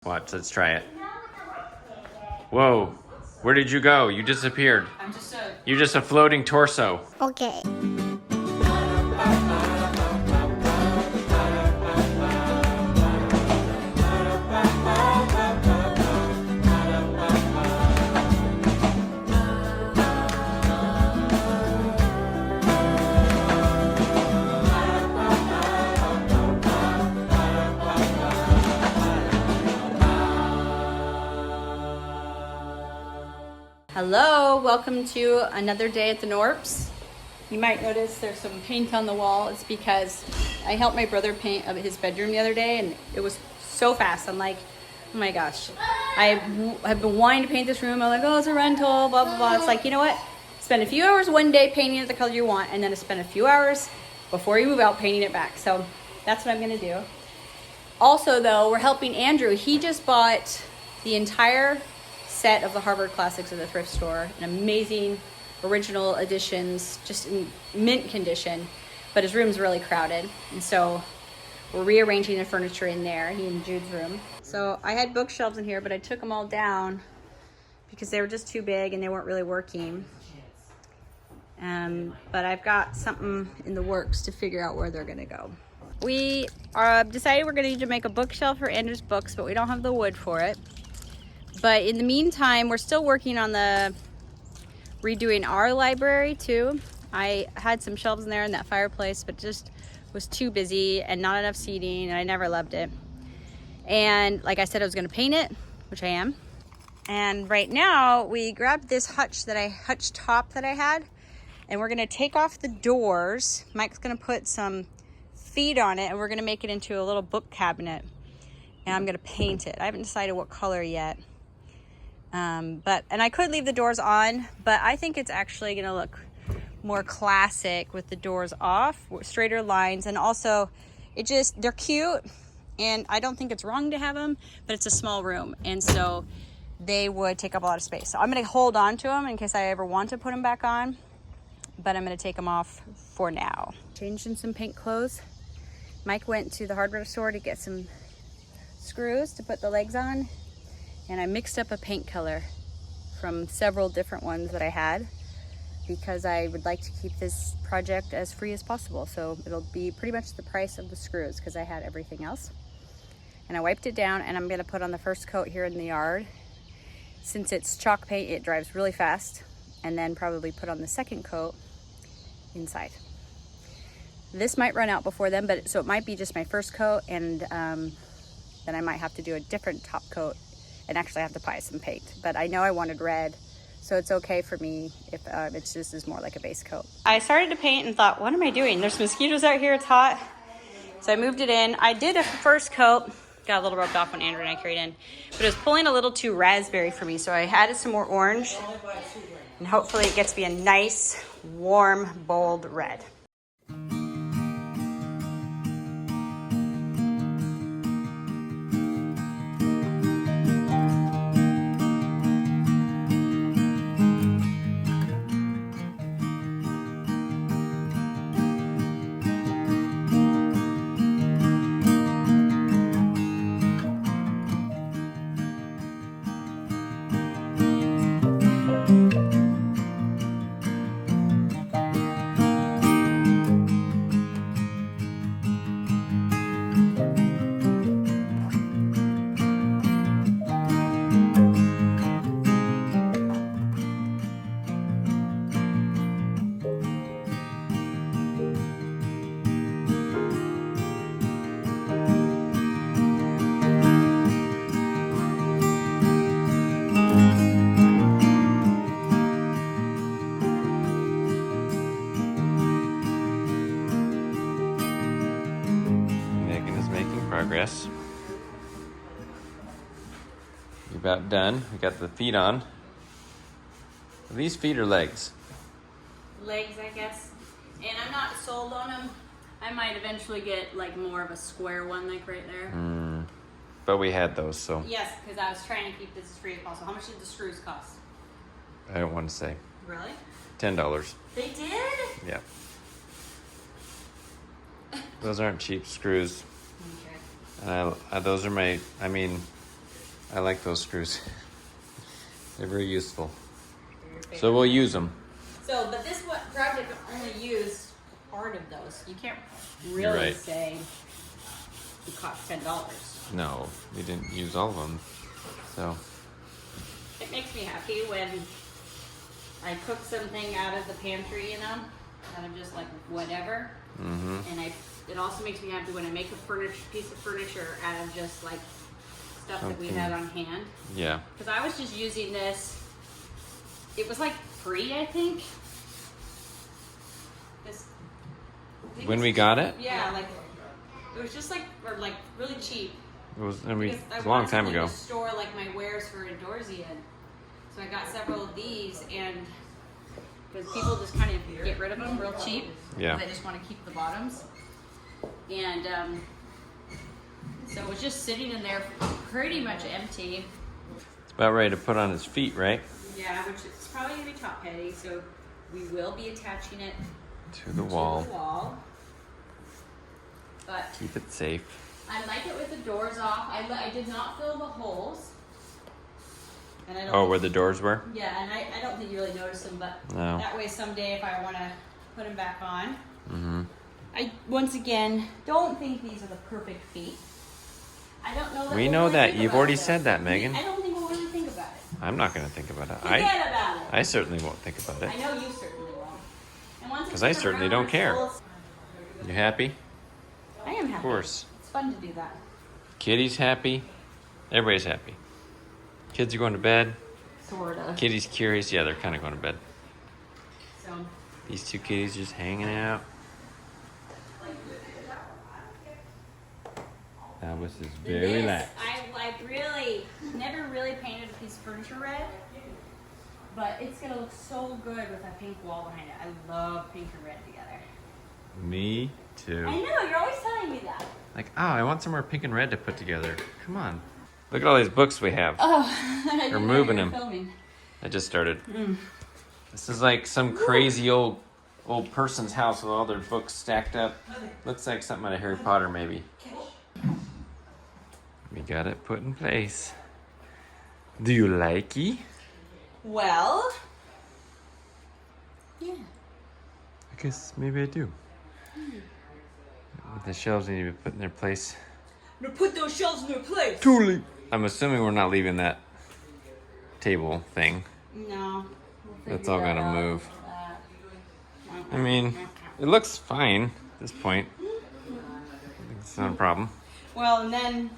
Watch, let's try it. Whoa, where did you go? You disappeared. You're just a floating torso. Okay. Hello, welcome to another day at the Knorps. You might notice there's some paint on the wall. It's because I helped my brother paint his bedroom the other day and it was so fast. I'm like, oh my gosh. I have been wanting to paint this room. I'm like, oh, it's a rental, blah, blah, blah. It's like, you know what? Spend a few hours one day painting it the color you want and then spend a few hours before you move out painting it back. So that's what I'm gonna do. Also though, we're helping Andrew. He just bought the entire set of the Harvard Classics at the thrift store, an amazing original editions, just in mint condition, but his room's really crowded, and so we're rearranging the furniture in there, he and Jude's room. So I had bookshelves in here, but I took them all down because they were just too big and they weren't really working. But I've got something in the works to figure out where they're gonna go. We decided we're gonna need to make a bookshelf for Andrew's books, but we don't have the wood for it. But in the meantime, we're still working on the redoing our library too. I had some shelves in there in that fireplace, but just was too busy and not enough seating, and I never loved it. And like I said, I was gonna paint it, which I am. And right now we grabbed this hutch top that I had, and we're gonna take off the doors. Mike's gonna put some feet on it, and we're gonna make it into a little book cabinet. And I'm gonna paint it. I haven't decided what color yet. And I could leave the doors on, but I think it's actually gonna look more classic with the doors off, straighter lines, and also they're cute, and I don't think it's wrong to have them, but it's a small room, and so they would take up a lot of space. So I'm gonna hold on to them in case I ever want to put them back on, but I'm gonna take them off for now. Changed in some paint clothes. Mike went to the hardware store to get some screws to put the legs on, and I mixed up a paint color from several different ones that I had because I would like to keep this project as free as possible. So it'll be pretty much the price of the screws because I had everything else. And I wiped it down, and I'm gonna put on the first coat here in the yard. Since it's chalk paint, it dries really fast, and then probably put on the second coat inside. This might run out before then, so it might be just my first coat, and then I might have to do a different top coat and actually have to buy some paint. But I know I wanted red, so it's okay for me if it's just is more like a base coat. I started to paint and thought, what am I doing? There's mosquitoes out here, it's hot. So I moved it in. I did a first coat, got a little rubbed off when Andrew and I carried in, but it was pulling a little too raspberry for me, so I added some more orange, and hopefully it gets to be a nice, warm, bold red. Progress. You're about done. We got the feet on. Are these feet or legs? Legs, I guess. And I'm not sold on them. I might eventually get like more of a square one, like right there. But we had those, so. Yes, because I was trying to keep this as free as possible. How much did the screws cost? I don't want to say. Really? $10. They did? Yeah. Those aren't cheap screws. Okay. Those are my, I mean, I like those screws. They're very useful. So we'll use them. So, but this project only used part of those. You can't really say it cost $10. No, we didn't use all of them. So it makes me happy when I cook something out of the pantry, you know, out of just like whatever. And it also makes me happy when I make a piece of furniture out of just like stuff that we had on hand. Yeah. Because I was just using this. It was like free, I think. When we got it? Yeah, like it was just like really cheap. It was a long time ago. I wanted to store like my wares for outdoorsy in, so I got several of these, and because people just kind of get rid of them real cheap. Yeah. They just want to keep the bottoms, and so it was just sitting in there, pretty much empty. It's about ready to put on his feet, right? Yeah, which is probably gonna be top heavy, so we will be attaching it to the wall. But keep it safe. I like it with the doors off. I did not fill the holes. And I don't where the doors were? Yeah, and I don't think you really noticed them, but no. That way someday if I want to put them back on. I, once again, don't think these are the perfect feet. I don't know that we know that. You've already said that, Megan. I don't think we'll really think about it. I'm not going to think about it. Forget about it. I certainly won't think about it. I know you certainly won't. Because I certainly don't care. You happy? I am happy. Of course. It's fun to do that. Kitty's happy. Everybody's happy. Kids are going to bed. Sorta. Kitty's curious. Yeah, they're kind of going to bed. So. These two kitties just hanging out. That was just very relaxed. I really never really painted a piece of furniture red, but it's gonna look so good with a pink wall behind it. I love pink and red together. Me too. I know, you're always telling me that. Like, oh, I want some more pink and red to put together. Come on. Look at all these books we have. Oh, we're moving them. Filming. I just started. This is like some crazy old person's house with all their books stacked up. Looks like something out of Harry Potter, maybe. We got it put in place. Do you like it? Well, yeah. I guess maybe I do. The shelves need to be put in their place. I'm gonna put those shelves in their place. Totally. I'm assuming we're not leaving that table thing. No. That's all gonna move. I mean, it looks fine at this point. It's not a problem. Well, and then,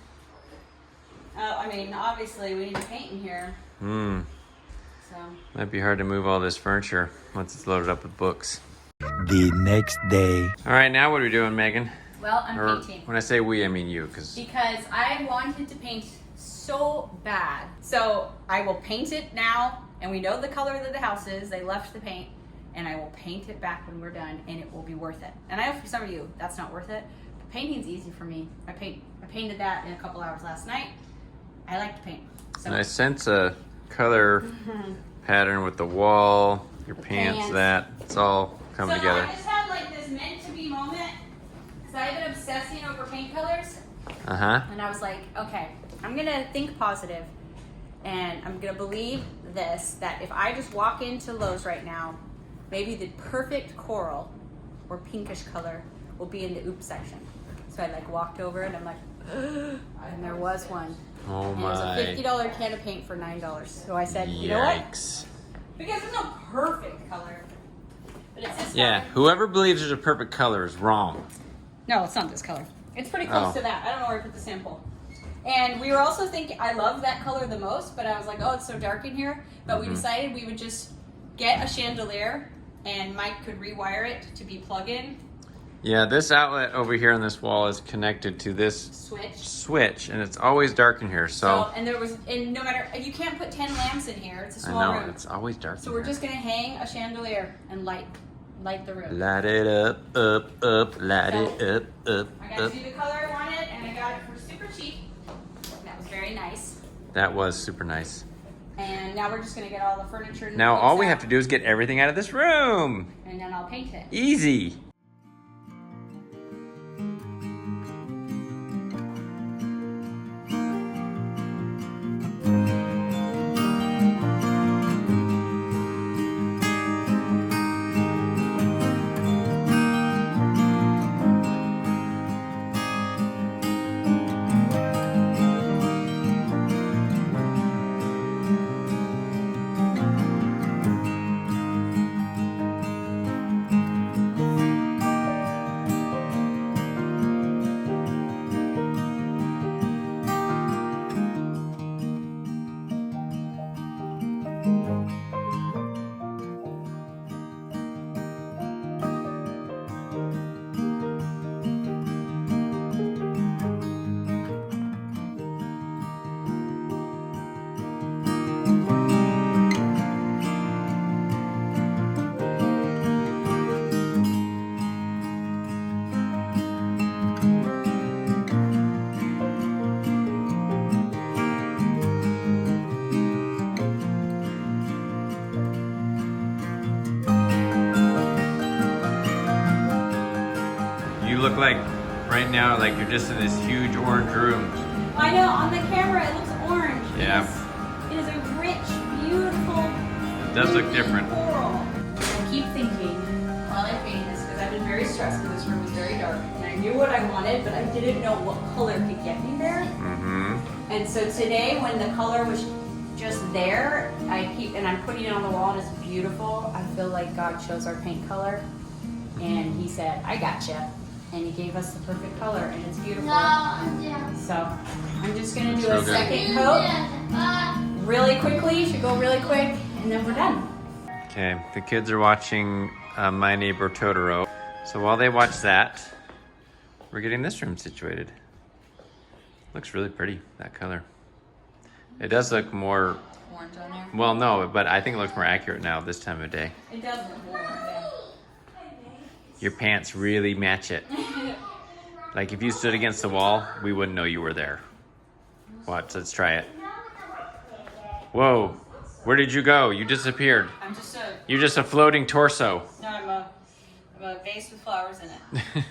I mean, obviously we need to paint in here. So. Might be hard to move all this furniture once it's loaded up with books. The next day. All right, now what are we doing, Megan? Well, I'm painting. When I say we, I mean you, because I wanted to paint so bad. So I will paint it now, and we know the color that the house is. They left the paint, and I will paint it back when we're done, and it will be worth it. And I know for some of you, that's not worth it. But painting's easy for me. I painted that in a couple hours last night. I like to paint. So. And I sense a color pattern with the wall, your pants, that. It's all coming together. I just had like this meant to be moment. I've been obsessing over paint colors. And I was like, okay, I'm gonna think positive, and I'm gonna believe this, that if I just walk into Lowe's right now, maybe the perfect coral or pinkish color will be in the oops section. So I like walked over and I'm like, and there was one. Oh and my. It was a $50 can of paint for $9. So I said, you know what? Yikes. Because there's no perfect color. But it's this Yeah, color. whoever believes there's a perfect color is wrong. No, it's not this color. It's pretty close to that. I don't know where I put the sample. And we were also thinking, I love that color the most, but I was like, oh, it's so dark in here. But we decided we would just get a chandelier, and Mike could rewire it to be plug-in. Yeah, this outlet over here on this wall is connected to this switch, and it's always dark in here. So and no matter, you can't put 10 lamps in here. It's a small room. It's always dark. So we're just gonna hang a chandelier and light the room. Light it up, light it up, I got to do the color I wanted, and I got it for super cheap. That was very nice. That was super nice. And now we're just gonna get all the furniture. And now all we have to do is get everything out of this room. And then I'll paint it. Easy. look like right now, like you're just in this huge orange room. I know, on the camera it looks orange. Yeah. It is a rich, beautiful. It does look different. Coral. I keep thinking while I paint this, because I've been very stressed because this room was very dark, and I knew what I wanted, but I didn't know what color could get me there. Mm-hmm. And so today, when the color was just there, I'm putting it on the wall, and it's beautiful. I feel like God chose our paint color, and He said, "I gotcha," and He gave us the perfect color, and it's beautiful. So I'm just gonna do a second coat really quickly. Should go really quick, and then we're done. Okay, the kids are watching My Neighbor Totoro. So while they watch that, we're getting this room situated. Looks really pretty, that color. It does look more Orange on there. well, no, but I think it looks more accurate now this time of day. It does look more. Yeah. Your pants really match it. Like if you stood against the wall, we wouldn't know you were there. Watch, let's try it. Whoa, where did you go? You disappeared. I'm just You're just a floating torso. no, I'm a vase with flowers in it.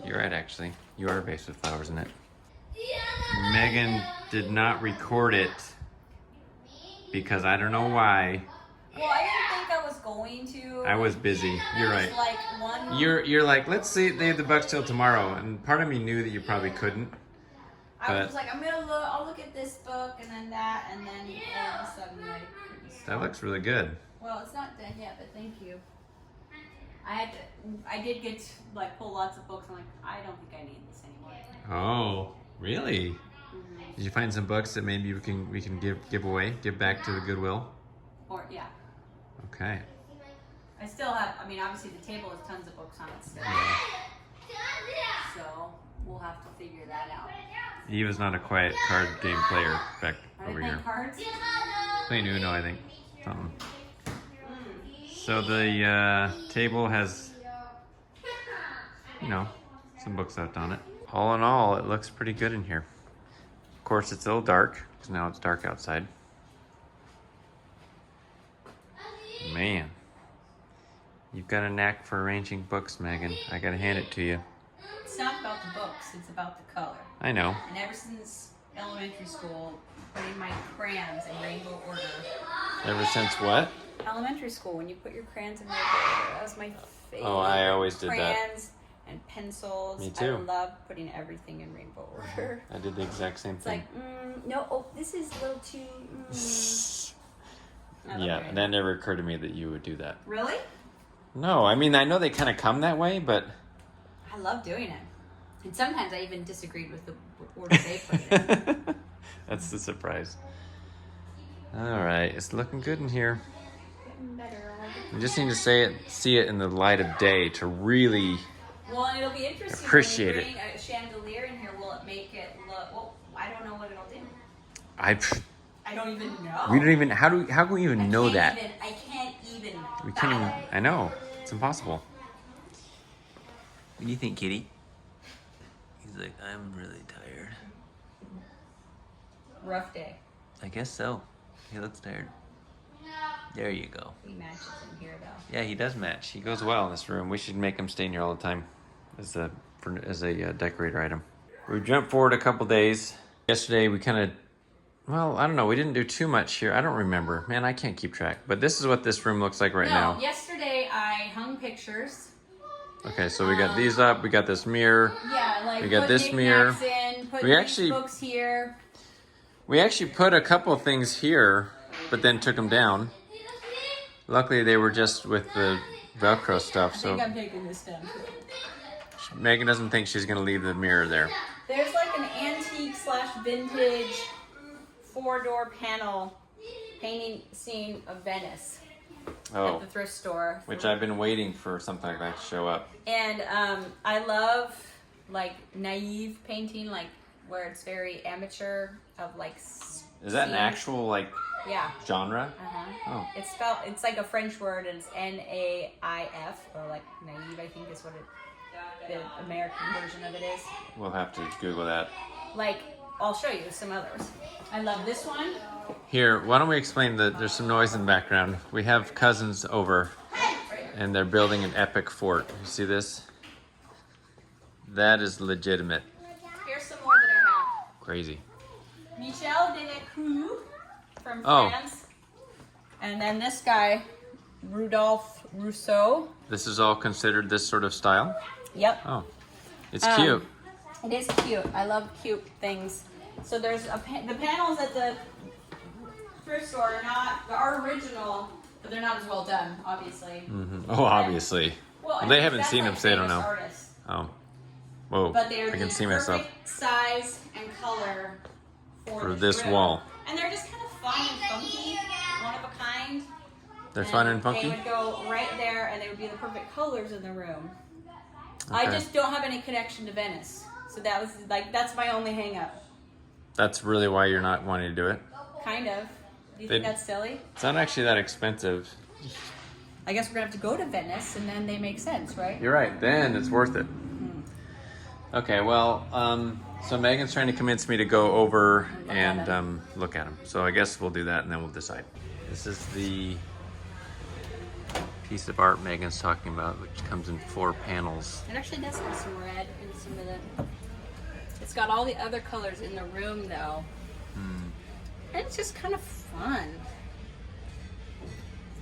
You're right, actually. You are a vase with flowers in it. Megan did not record it because I don't know why. Well, I didn't think I was going to. I was busy. You're right. It's like one. You're like, let's see, they have the bucks till tomorrow, and part of me knew that you probably couldn't. I was just like, I'll look at this book and then that, and then all of a sudden, like. That looks really good. Well, it's not done yet, but thank you. I did get to, like, pull lots of books. I'm like, I don't think I need this anymore. Oh, really? Mm-hmm. Did you find some books that maybe we can give away, give back to the Goodwill? Or yeah. Okay. I still have. I mean, obviously the table has tons of books on it still. Yeah. So we'll have to figure that out. Eve is not a quiet card game player back Are over they here. playing cards? Playing Uno, I think. Something. So the table has, you know, some books left on it. All in all, it looks pretty good in here. Of course, it's a little dark, because now it's dark outside. Man, you've got a knack for arranging books, Megan. I gotta hand it to you. It's not about the books, it's about the color. I know. And ever since elementary school, putting my crayons in rainbow order. Ever since what? Elementary school, when you put your crayons in rainbow order, that was my favorite. Oh, I always did that. Crayons and pencils. Me too. I love putting everything in rainbow order. I did the exact same It's thing. like, no, oh, this is a little too. I love Yeah, rainbow. that never occurred to me that you would do that. Really? No, I mean, I know they kind of come that way, but... I love doing it. And sometimes I even disagreed with the order they put it in. That's the surprise. All right, it's looking good in here. Getting better. You just need to see it in the light of day to really... Well, and it'll be interesting. Appreciate when you bring a chandelier in here. Will it make it look? Well, I don't know what it'll do. I don't even know. We don't even... How can we even know that? I can't even. We can't even... I know. It's impossible. What do you think, kitty? He's like, I'm really tired. Rough day. I guess so. He looks tired. There you go. He matches in here though. Yeah, he does match. He goes well in this room. We should make him stay in here all the time as a decorator item. We jumped forward a couple days. Yesterday we kind of, well, I don't know. We didn't do too much here. I don't remember. Man, I can't keep track. But this is what this room looks like right now. Yesterday I hung pictures. Okay, so we got these up. We got this mirror. Yeah, like We got put this mirror. knickknacks in, put We these actually- books here. We actually put a couple things here, but then took them down. Luckily, they were just with the Velcro stuff, I so think I'm taking this down too. Megan doesn't think she's going to leave the mirror there. There's like an antique / vintage 4-door panel painting scene of Venice Oh, at the thrift store. which I've been waiting for something like that to show up. And I love like naive painting, like where it's very amateur of like. Is that an actual like Yeah. genre? Uh-huh. Oh, It's like a French word, and it's Naif, or like naive, I think is what the American version of it is. we'll have to Google that. Like, I'll show you some others. I love this one. Here, why don't we explain that there's some noise in the background. We have cousins over, And they're building an epic fort. You see this? That is legitimate. Here's some more that I have. Crazy. Michel de la Cruz from Oh. France. And then this guy, Rudolph Rousseau. This is all considered this sort of style? Yep. Oh, it's cute. It is cute. I love cute things. So there's the panels at the thrift store are original, but they're not as well done, obviously. Oh, obviously. Well, They haven't that's seen like them, so they don't famous know. artists. Oh. Whoa. But they're I can the see myself. perfect size and color For this room. wall. And they're just kind of fun and funky, one of a kind. They're fun and funky? They would go right there, and they would be the perfect colors in the room. Okay. I just don't have any connection to Venice, so that's my only hang-up. That's really why you're not wanting to do it? Kind of. Do you They- think that's silly? It's not actually that expensive. I guess we're gonna have to go to Venice, and then they make sense, right? You're right. Then it's worth it. Okay, well, so Megan's trying to convince me to go over and look at them. So I guess we'll do that and then we'll decide. This is the piece of art Megan's talking about, which comes in 4 panels. It actually does have some red and some of the. It's got all the other colors in the room, though. And it's just kind of fun.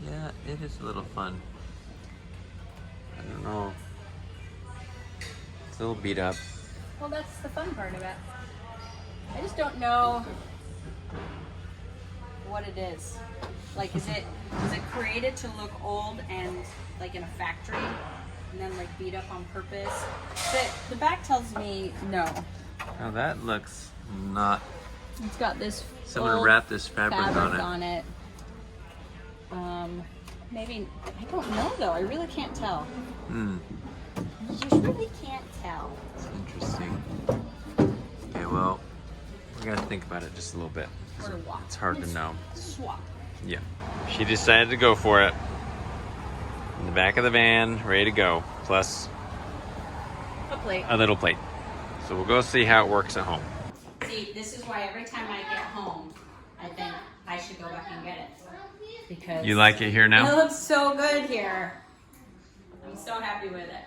Yeah, it is a little fun. I don't know. It's a little beat up. Well, that's the fun part of it. I just don't know what it is. Like, was it created to look old and like in a factory, and then like beat up on purpose? But the back tells me no. Now that looks not. It's got this. Someone old wrapped this fabric on it. Maybe I don't know though. I really can't tell. You really can't tell. It's interesting. Okay, well, we gotta think about it just a little bit. Or walk. It's hard to know. Swap. Yeah. She decided to go for it. In the back of the van, ready to go. Plus A plate. a little plate. So we'll go see how it works at home. See, this is why every time I get home, I think I should go back and get it. Because You like it here it now? looks so good here. I'm so happy with it.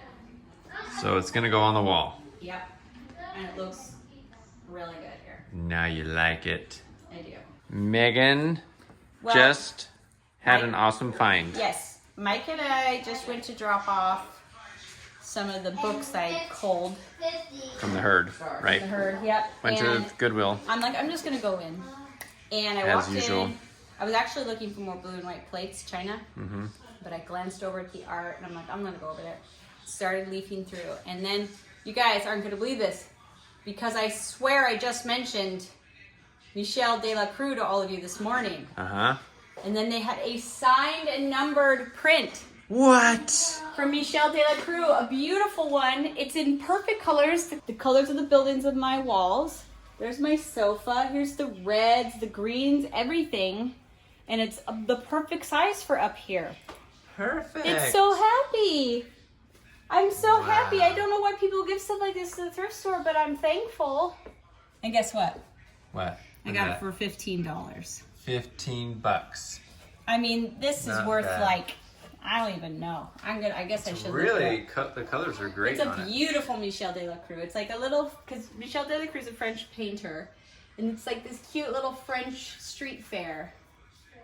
So it's gonna go on the wall. Yep. And it looks really good here. Now you like it. I do. Megan Well, just had Mike- an awesome find. Yes. Mike and I just went to drop off some of the books I culled. From the herd, right? The herd, yep. Went and to Goodwill. I'm like, I'm just gonna go in. And I As walked usual. in. I was actually looking for more blue and white plates, China. But I glanced over at the art and I'm like, I'm gonna go over there. Started leafing through. And then, you guys aren't gonna believe this, because I swear I just mentioned Michel de la Cruz to all of you this morning. Uh-huh. And then they had a signed and numbered print What? from Michel de la Cruz, a beautiful one. It's in perfect colors, the colors of the buildings of my walls. There's my sofa. Here's the reds, the greens, everything. And it's the perfect size for up here. Perfect. It's so happy. I'm so happy. I don't know why people give stuff like this to the thrift store, but I'm thankful. And guess what? What? I got it for $15. 15 bucks. I mean, this is Not worth bad. like, I don't even know. I guess I should look it Really, up. the colors are great It's a on it. beautiful Michel de la Cruz. It's like a little, because Michel de la Cruz is a French painter, and it's like this cute little French street fair.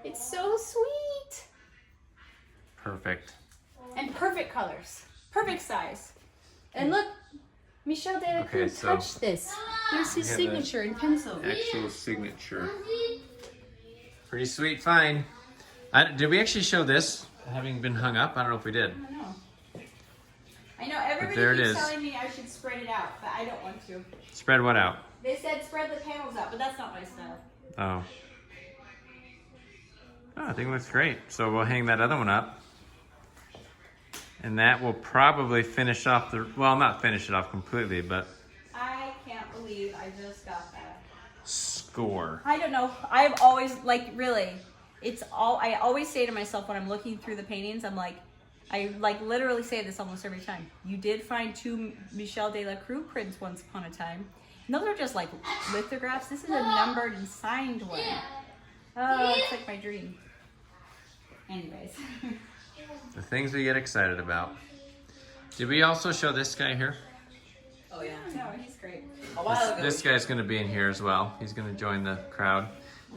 It's so sweet. Perfect. And perfect colors. Perfect size. And look, Michel de la Okay, Cruz so- touched this. There's his Yeah, signature in pencil. Actual signature. Pretty sweet find. Did we actually show this having been hung up? I don't know if we did. I know everybody there it keeps is. telling me I should spread it out, but I don't want to. Spread what out? They said spread the panels out, but that's not my style. Oh. Oh, I think it looks great. So we'll hang that other one up. And that will probably finish off the, well, not finish it off completely, but I can't believe I just got that. score. I don't know. I've always, like, really, I always say to myself when I'm looking through the paintings, I'm like, I like literally say this almost every time. You did find 2 Michel de la Cruz prints once upon a time. And those are just like lithographs. This is a numbered and signed one. Oh, it's like my dream. Anyways. The things we get excited about. Did we also show this guy here? Oh yeah. No, he's great. A while ago. This guy's gonna be in here as well. He's gonna join the crowd.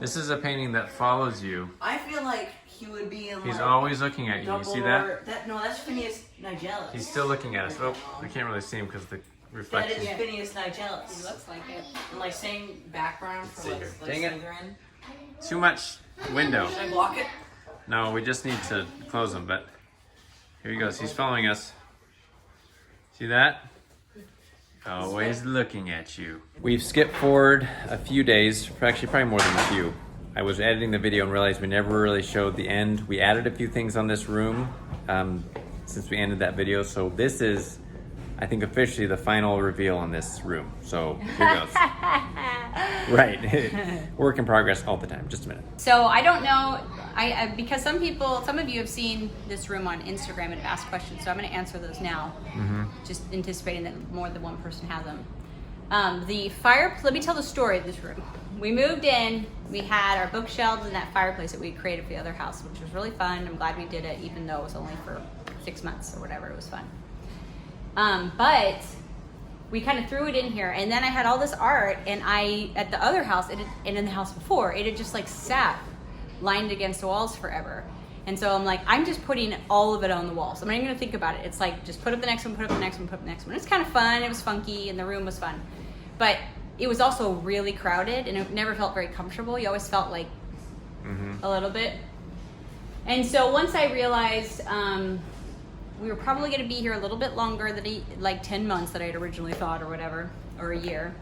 This is a painting that follows you. I feel like he would be in He's like always looking at you. You see that? No, that's Phineas Nigellus. He's still looking at us. Oh, I can't really see him because the That reflection. is Phineas Nigellus. He looks like it. And like same background for see like, here. like Dang it. Slytherin. Too much window. Should I block it? No, we just need to close him, but here he goes. He's following us. See that? Always looking at you. We've skipped forward a few days, actually probably more than a few. I was editing the video and realized we never really showed the end. We added a few things on this room since we ended that video. So this is, I think, officially the final reveal on this room. So here goes. Right. Work in progress all the time. Just a minute. So I don't know, because some of you have seen this room on Instagram and have asked questions, so I'm going to answer those now, just anticipating that more than one person has them. Let me tell the story of this room. We moved in, we had our bookshelves and that fireplace that we created for the other house, which was really fun. I'm glad we did it, even though it was only for 6 months or whatever. It was fun. But we kind of threw it in here, and then I had all this art, and at the other house, and in the house before, it had just like sat lined against the walls forever. And so I'm like, I'm just putting all of it on the walls. I'm not even gonna think about it. It's like, just put up the next one, put up the next one, put up the next one. It's kind of fun, it was funky, and the room was fun. But it was also really crowded, and it never felt very comfortable. You always felt like a little bit. And so once I realized we were probably going to be here a little bit longer than like 10 months that I had originally thought, or whatever, or a year.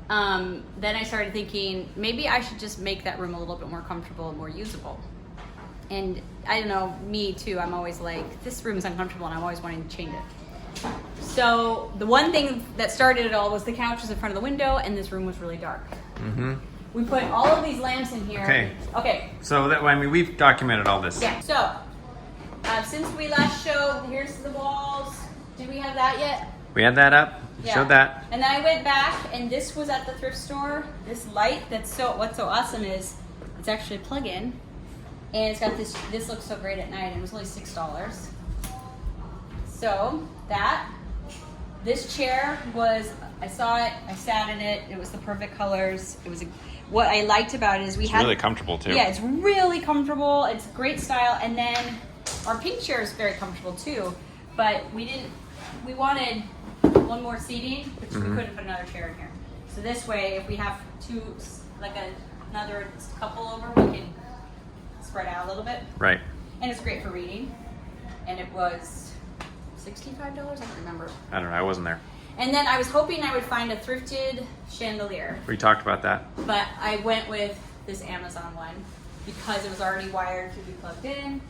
Then I started thinking maybe I should just make that room a little bit more comfortable and more usable. And I don't know, me too, I'm always like, this room is uncomfortable, and I'm always wanting to change it. So the one thing that started it all was the couches in front of the window, and this room was really dark. We put all of these lamps in here. Okay. So that, I mean, we've documented all this. Yeah. So since we last showed, here's the walls. Did we have that yet? We had that up. Yeah. Showed that. And then I went back, and this was at the thrift store. This light what's so awesome is it's actually a plug-in, and it's got this looks so great at night, and it was only $6. So this chair was, I saw it, I sat in it, it was the perfect colors. It was what I liked about it is It's really comfortable too. Yeah, it's really comfortable. It's great style. And then our pink chair is very comfortable too, but we wanted one more seating, which we couldn't put another chair in here. So this way, if we have another couple over, we can spread out a little bit. Right. And it's great for reading. And it was $65, I don't remember. I don't know, I wasn't there. And then I was hoping I would find a thrifted chandelier, We talked about that. but I went with this Amazon one because it was already wired to be plugged in.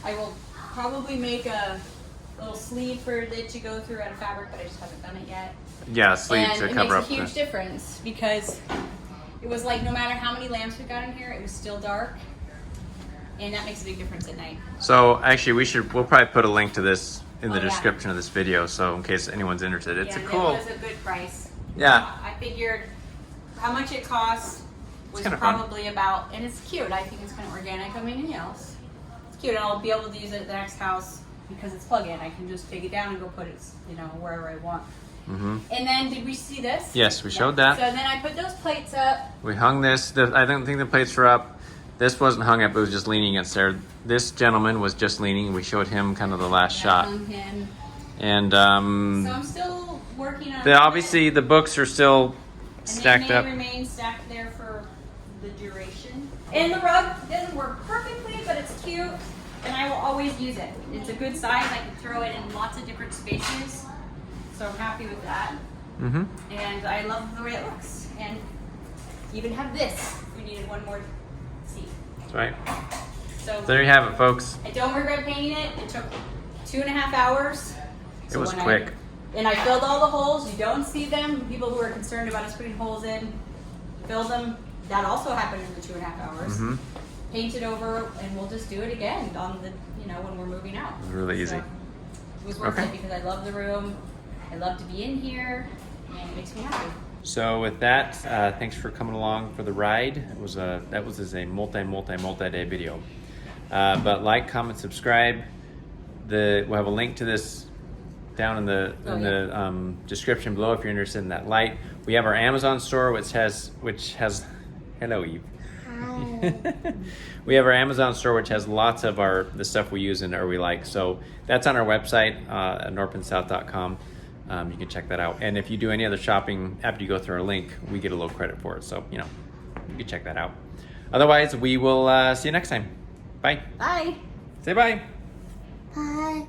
I will probably make a little sleeve for it to go through out of fabric, but I just haven't done it yet. Yeah, sleeve And to it cover up makes a huge difference because it was like no matter how many lamps we got in here, it was still dark. And that makes a big difference at night. So actually we'll probably put a link to this in the Oh, yeah. description of this video, so in case anyone's interested. It's a cool. It was a good price. Yeah. I figured how much it cost was kinda fun. probably about, and it's cute. I think it's kind of organic like anything else. It's cute, and I'll be able to use it at the next house because it's plug-in. I can just take it down and go put it, wherever I want. And then did we see this? Yes, we showed that. So then I put those plates up. We hung this. I don't think the plates were up. This wasn't hung up, it was just leaning against there. This gentleman was just leaning. We showed him kind of the last shot. Hung him. And So I'm still working on obviously the books are still and stacked they up. may remain stacked there for the duration. And the rug doesn't work perfectly, but it's cute, and I will always use it. It's a good size. I can throw it in lots of different spaces, so I'm happy with that. And I love the way it looks. And even have this if we needed one more seat. That's right. So There you have it, folks. I don't regret painting it. It took 2.5 hours. It was when quick. And I filled all the holes. You don't see them. People who are concerned about us putting holes in, filled them. That also happened in the 2.5 hours. Paint it over, and we'll just do it again on the, when we're moving out. It was really easy. So, it was worth Okay. it because I love the room. I love to be in here, and it makes me happy. So with that, thanks for coming along for the ride. That was a multi-day video. But like, comment, subscribe. We'll have a link to this down in the description below if you're interested in that light. We have our Amazon store, which has hello Eve. We have our Amazon store, which has lots of the stuff we use and or we like. So that's on our website at knorppandsouth.com. You can check that out. And if you do any other shopping after you go through our link, we get a little credit for it. So you can check that out. Otherwise, we will see you next time. Bye. Bye. Say bye. Bye.